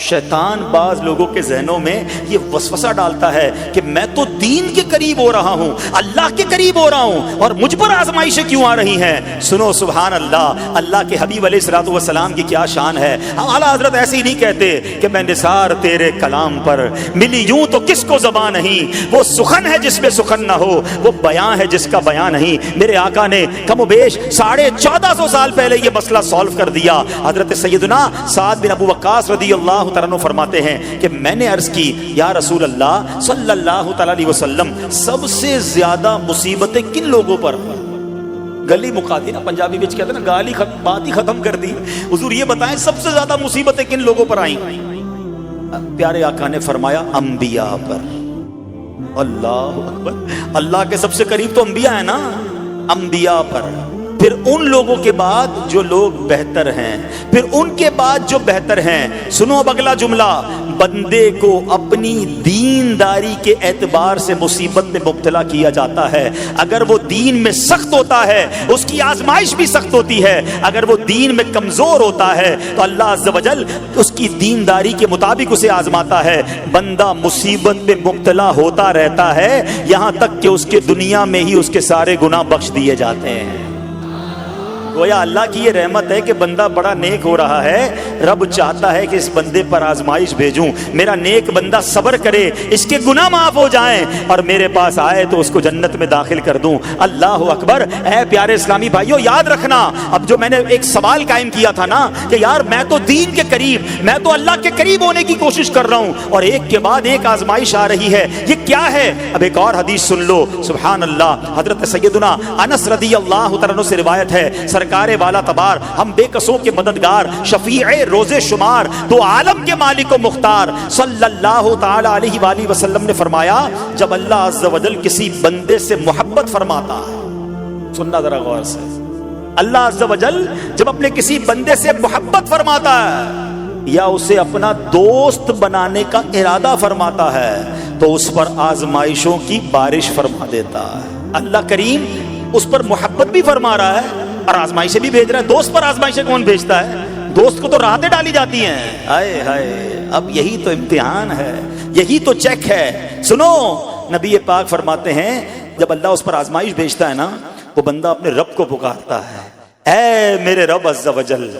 शैतान बाज लोगों के ज़हनों में ये वसवसा डालता है कि मैं तो दीन के करीब हो रहा हूँ, अल्लाह के करीब हो रहा हूँ, और मुझ पर आजमाइशें क्यों आ रही हैं। सुनो सुभान अल्लाह, अल्लाह के हबीब अलैहिस्सलातु वस्सलाम की क्या शान है। आला हज़रत ऐसे ही नहीं कहते कि मैं निसार तेरे कलाम पर मिली यूं तो किसको ज़बान नहीं, वो सुखन है जिसमें सुखन ना हो, वो बयां है जिसका बयां नहीं। मेरे आका ने कमोबेश 1450 साल पहले ये मसला सॉल्व कर दिया। हजरत सैयदना साद बिन अबू वक्कास रदियल्लाहु तआला अन्हु फरमाते हैं कि मैंने अर्ज की, या रसूल अल्लाह सल्लल्लाहु तआला अलैहि वसल्लम, सबसे ज्यादा मुसीबतें किन लोगों पर। गली मुका दी ना, पंजाबी में कहते हैं ना, गाली बात ही खत्म कर दी। हुजूर ये बताएं सबसे ज्यादा मुसीबतें किन लोगों पर आई। प्यारे आका ने फरमाया अंबिया पर। अल्लाह अकबर, अल्लाह के सबसे करीब तो अंबिया है ना, अंबिया पर, फिर उन लोगों के बाद जो लोग बेहतर हैं, फिर उनके बाद जो बेहतर हैं। सुनो अब अगला जुमला, बंदे को अपनी दीनदारी के एतबार से मुसीबत में मुब्तला किया जाता है। अगर वो दीन में सख्त होता है उसकी आजमाइश भी सख्त होती है, अगर वो दीन में कमजोर होता है तो अल्लाह अज़्ज़ व जल उसकी दीनदारी के मुताबिक उसे आजमाता है। बंदा मुसीबत में मुब्तला होता रहता है यहां तक कि उसके दुनिया में ही उसके सारे गुनाह बख्श दिए जाते हैं। गोया अल्लाह की ये रहमत है कि बंदा बड़ा नेक हो रहा है, रब चाहता है कि इस बंदे पर आजमाइश भेजूं, मेरा नेक बंदा सब्र करे, इसके गुनाह माफ हो जाएं और मेरे पास आए तो उसको जन्नत में दाखिल कर दूं। अल्लाह अकबर। ऐ प्यारे इस्लामी भाइयों, याद रखना, अब जो मैंने एक सवाल कायम किया था ना कि यार मैं तो दीन के करीब, मैं तो अल्लाह के करीब होने की कोशिश कर रहा हूं और एक के बाद एक आजमाइश आ रही है, ये क्या है। अब एक और हदीस सुन लो, सुभान अल्लाह। हजरत सैयदना अनस रदियल्लाहु तआला अन्हु से रिवायत है, सरकारे वाला तबार, हम बेकसों के मददगार, शफीए रोजे शुमार, तो आलम के मालिक व मुख्तार सल्लल्लाहु तआला अलैहि वसल्लम ने फरमाया, जब अल्लाह अज़्ज़ व जल किसी बंदे से मोहब्बत फरमाता है, सुनना जरा गौर से, अल्लाह अज़्ज़ व जल जब अपने किसी बंदे से मोहब्बत फरमाता है या उसे अपना दोस्त बनाने का इरादा फरमाता है तो उस पर आजमाइशों की बारिश फरमा देता है। अल्लाह करीम उस पर मोहब्बत भी फरमा रहा है और आजमाइशें भी भेज रहा है। दोस्त पर आजमाइशें कौन भेजता है, दोस्त को तो राहतें डाली जाती हैं। हाय हाय, अब यही तो इम्तिहान है, यही तो चेक है। सुनो, नबी पाक फरमाते हैं जब अल्लाह उस पर आजमाइश भेजता है ना, वो बंदा अपने रब को पुकारता है, ऐ मेरे रब अज़्ज़ व जल।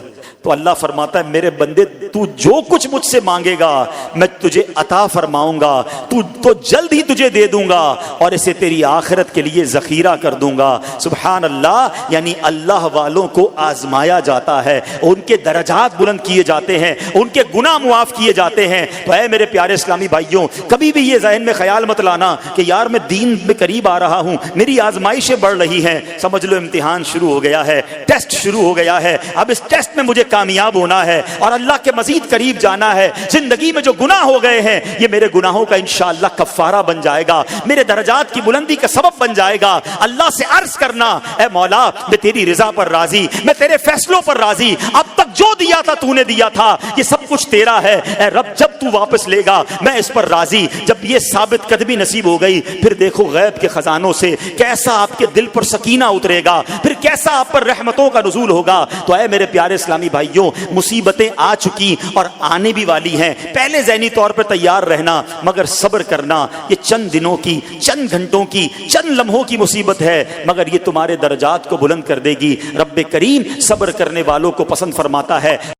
तो अल्लाह फरमाता है, मेरे बंदे तू जो कुछ मुझसे मांगेगा मैं तुझे अता फरमाऊंगा, तू तो जल्द ही तुझे दे दूंगा और इसे तेरी आखिरत के लिए जखीरा कर दूंगा। सुभान अल्लाह। यानी अल्लाह वालों को आजमाया जाता है, उनके दर्जात बुलंद किए जाते हैं, उनके गुनाह मुआफ किए जाते हैं। तो ऐ मेरे प्यारे इस्लामी भाइयों, कभी भी ये ज़हन में ख्याल मत लाना कि यार मैं दीन में करीब आ रहा हूँ, मेरी आजमाइशें बढ़ रही हैं। समझ लो इम्तिहान शुरू हो गया है, टेस्ट शुरू हो गया है। अब इस टेस्ट में मुझे कामयाब होना है और अल्लाह के मजीद करीब जाना है। जिंदगी में जो गुनाह हो गए हैं ये मेरे गुनाहों का इंशाअल्लाह कफ़ारा बन जाएगा, मेरे दर्जात की बुलंदी का सबब बन जाएगा। अल्लाह से अर्ज करना, ऐ मौला मैं तेरी रिजा पर राजी, मैं तेरे फैसलों पर राजी, अब तक जो दिया था तूने दिया था, ये सब कुछ तेरा है। ऐ रब जब तू वापस लेगा मैं इस पर राजी। जब ये साबित कदमी नसीब हो गई, फिर देखो गैब के खजानों से कैसा आपके दिल पर सकीना उतरेगा, फिर कैसा आप पर रहमतों का नुज़ूल होगा। तो ऐ मेरे प्यारे इस्लामी भाइयों, मुसीबतें आ चुकी और आने भी वाली हैं। पहले ज़हनी तौर पर तैयार रहना, मगर सब्र करना। ये चंद दिनों की, चंद घंटों की, चंद लम्हों की मुसीबत है, मगर ये तुम्हारे दर्जात को बुलंद कर देगी। रब्बे करीम सब्र करने वालों को पसंद फरमाता है।